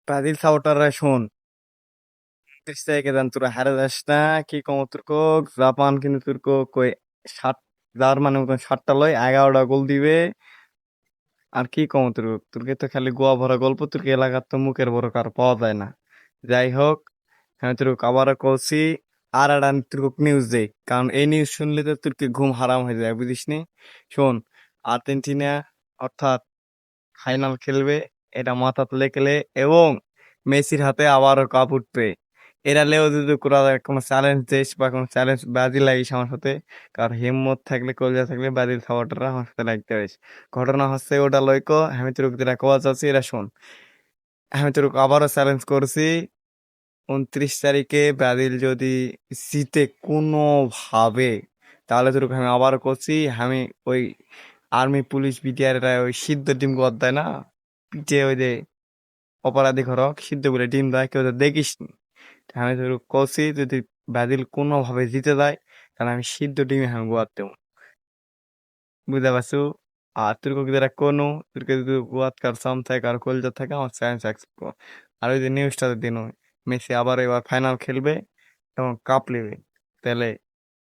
Brazil সাপোর্টাররা শোন, 30 তারিখে দেন তোরা হারে যাস না। কি কম তুর্ক, জাপান কিন্তু তুর্ক কই সাত, জার্মানি মতন 7টা লয় 11টা গোল দিবে। আর কি কম তুর্ক, তুর্কে তো খালি গোয়া ভরা গল্প, তুর্কি এলাকার তো মুখের বড় কার পাওয়া যায় না। যাই হোক, হ্যাঁ তুর্ক আবারও কলছি। আর একটা তুর্ক নিউজ দেই, কারণ এই নিউজ শুনলে তো তুর্কি ঘুম হারাম হয়ে যায়, বুঝিস নি? শোন, আর্জেন্টিনা অর্থাৎ ফাইনাল খেলবে, এটা মাথা লেকেলে, এবং মেসির হাতে আবারও কাপ উঠবে। এরা লেও যদি কোনো চ্যালেঞ্জ দেশ বা কোনো চ্যালেঞ্জ ব্রাজিল লাগিস আমার সাথে, কারণ হিম্মত থাকলে কলজা থাকলে ব্রাজিল সাপোর্টাররা আমার সাথে লাগতে হবে। ঘটনা হচ্ছে ওটা লইকো, আমি তোর যেটা কোয়াচ আছে এরা শোন। আমি তোর আবারও চ্যালেঞ্জ করছি, 29 তারিখে ব্রাজিল যদি জিতে কোনো ভাবে, তাহলে তোর আমি আবারও করছি, আমি ওই আর্মি পুলিশ বিটিআর ওই সিদ্ধ টিম কর দেয় না, পিঠে ওই যে অপরাধী ঘরক সিদ্ধ বলে টিম দেয়, কেউ তো দেখিস নি। আমি তোর কছি যদি ব্রাজিল কোনো ভাবে জিতে যায়, তাহলে আমি সিদ্ধ টিমে আমি গোয়াত দেবো, বুঝতে পারছো? আর তুর্ক যারা কোনো তুর্কে যদি গোয়াত কার সাম থাকে আর কলজা থাকে, আমার চ্যালেঞ্জ অ্যাকসেপ্ট করো। আর ওই যে নিউজটা দিন, মেসি আবার এবার ফাইনাল খেলবে এবং কাপ নেবে, তাহলে